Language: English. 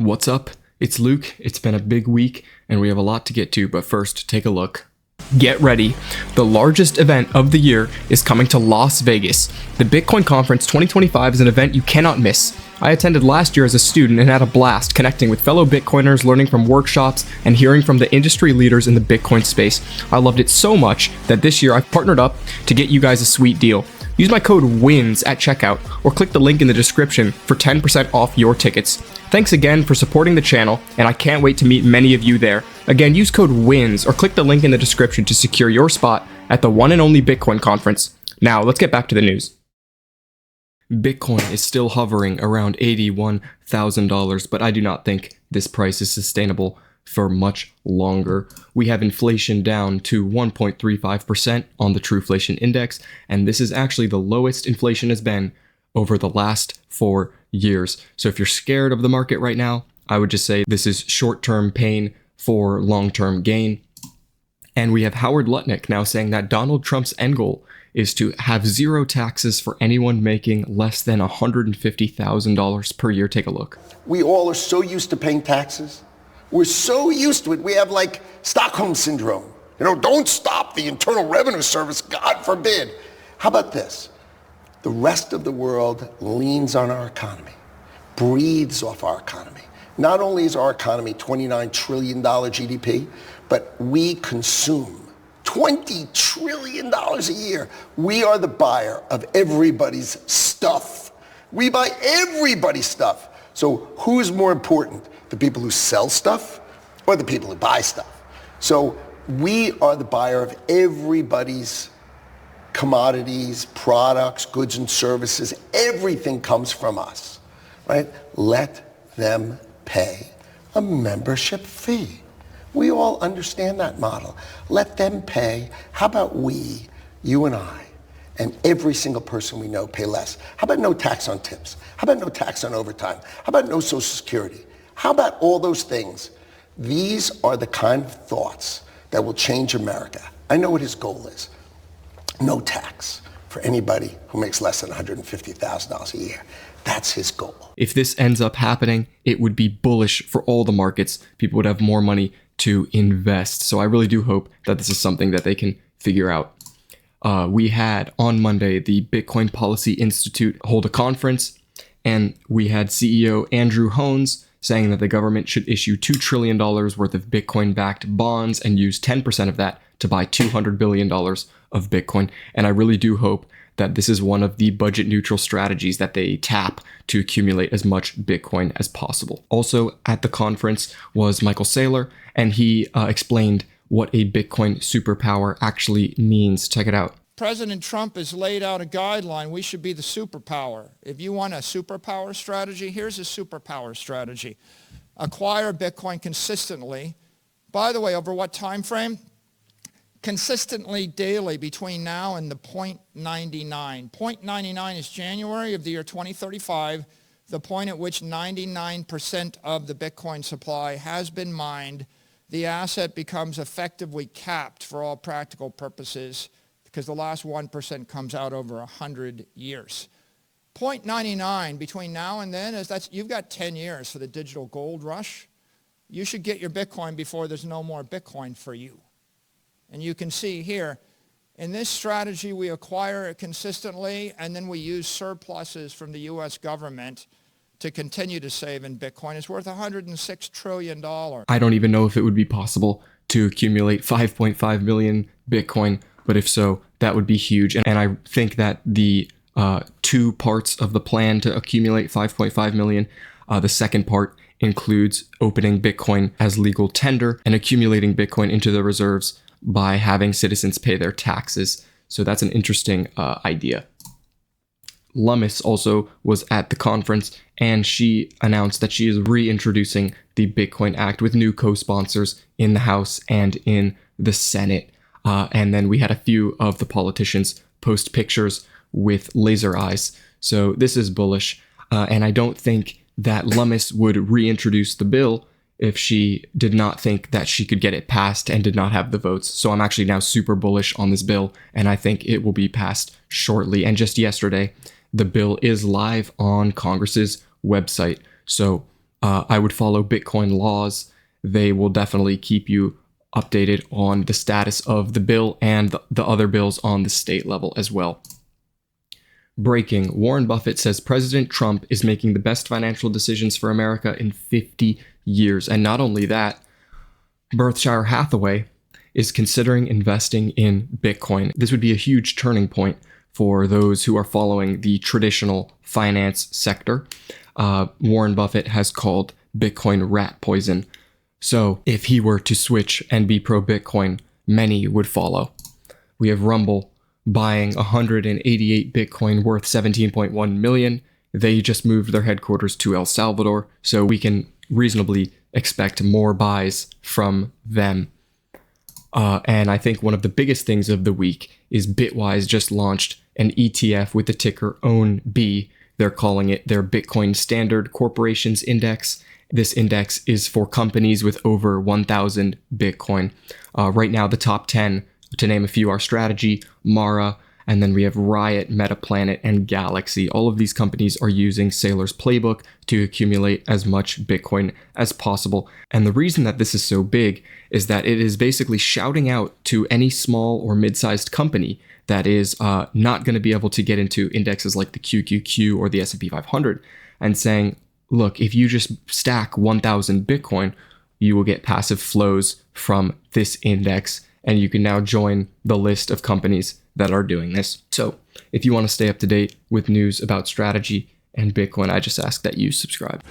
What's up? It's Luke. It's been a big week and we have a lot to get to, but first, take a look. Get ready. The largest event of the year is coming to Las Vegas. The Bitcoin Conference 2025 is an event you cannot miss. I attended last year as a student and had a blast connecting with fellow Bitcoiners, learning from workshops, and hearing from the industry leaders in the Bitcoin space. I loved it so much that this year I've partnered up to get you guys a sweet deal. Use my code WINS at checkout or click the link in the description for 10% off your tickets. Thanks again for supporting the channel, and I can't wait to meet many of you there. Again, use code WINS or click the link in the description to secure your spot at the one and only Bitcoin conference. Now, let's get back to the news. Bitcoin is still hovering around $81,000, but I do not think this price is sustainable for much longer. We have inflation down to 1.35% on the Trueflation Index, and this is actually the lowest inflation has been over the last 4 years. So if you're scared of the market right now, I would just say this is short-term pain for long-term gain. And we have Howard Lutnick now saying that Donald Trump's end goal is to have zero taxes for anyone making less than $150,000 per year. Take a look. We all are so used to paying taxes. We're so used to it. We have like Stockholm syndrome. Don't stop the Internal Revenue Service, God forbid. How about this? The rest of the world leans on our economy, breathes off our economy. Not only is our economy $29 trillion GDP, but we consume $20 trillion a year. We are the buyer of everybody's stuff. We buy everybody's stuff. So who's more important? The people who sell stuff or the people who buy stuff? So we are the buyer of everybody's commodities, products, goods and services. Everything comes from us, right? Let them pay a membership fee. We all understand that model. Let them pay. How about we, you and I, and every single person we know pay less? How about no tax on tips? How about no tax on overtime? How about no Social Security? How about all those things? These are the kind of thoughts that will change America. I know what his goal is. No tax for anybody who makes less than $150,000 a year. That's his goal. If this ends up happening, it would be bullish for all the markets. People would have more money to invest. So I really do hope that this is something that they can figure out. We had on Monday, the Bitcoin Policy Institute hold a conference, and we had CEO Andrew Hones saying that the government should issue $2 trillion worth of Bitcoin-backed bonds and use 10% of that to buy $200 billion of Bitcoin. And I really do hope that this is one of the budget-neutral strategies that they tap to accumulate as much Bitcoin as possible. Also at the conference was Michael Saylor, and he explained what a Bitcoin superpower actually means. Check it out. President Trump has laid out a guideline. We should be the superpower. If you want a superpower strategy, here's a superpower strategy. Acquire Bitcoin consistently. By the way, over what time frame? Consistently daily between now and the 0.99. 0.99 is January of the year 2035, the point at which 99% of the Bitcoin supply has been mined. The asset becomes effectively capped for all practical purposes, because the last 1% comes out over 100 years. 0.99 between now and then, you've got 10 years for the digital gold rush. You should get your Bitcoin before there's no more Bitcoin for you. And you can see here, in this strategy, we acquire it consistently, and then we use surpluses from the U.S. government to continue to save in Bitcoin. It's worth $106 trillion. I don't even know if it would be possible to accumulate 5.5 million Bitcoin, but if so, that would be huge. And I think that the two parts of the plan to accumulate 5.5 million, the second part includes opening Bitcoin as legal tender and accumulating Bitcoin into the reserves by having citizens pay their taxes. So that's an interesting idea. Lummis also was at the conference, and she announced that she is reintroducing the Bitcoin Act with new co-sponsors in the House and in the Senate. And then we had a few of the politicians post pictures with laser eyes. So this is bullish. And I don't think that Lummis would reintroduce the bill if she did not think that she could get it passed and did not have the votes. So I'm actually now super bullish on this bill, and I think it will be passed shortly. And just yesterday, the bill is live on Congress's website. So I would follow Bitcoin laws. They will definitely keep you updated on the status of the bill and the other bills on the state level as well. Breaking: Warren Buffett says President Trump is making the best financial decisions for America in 50 years. And not only that, Berkshire Hathaway is considering investing in Bitcoin. This would be a huge turning point for those who are following the traditional finance sector. Warren Buffett has called Bitcoin rat poison. So if he were to switch and be pro-Bitcoin, many would follow. We have Rumble buying 188 Bitcoin worth 17.1 million. They just moved their headquarters to El Salvador, so we can reasonably expect more buys from them. And I think one of the biggest things of the week is Bitwise just launched an ETF with the ticker OWNB. They're calling it their Bitcoin Standard Corporations Index. This index is for companies with over 1,000 Bitcoin. Right now, the top 10, to name a few, are Strategy, Mara, and then we have Riot, Metaplanet, and Galaxy. All of these companies are using Saylor's playbook to accumulate as much Bitcoin as possible. And the reason that this is so big is that it is basically shouting out to any small or mid-sized company that is not going to be able to get into indexes like the QQQ or the S&P 500 and saying, look, if you just stack 1,000 Bitcoin, you will get passive flows from this index, and you can now join the list of companies that are doing this. So if you want to stay up to date with news about strategy and Bitcoin, I just ask that you subscribe.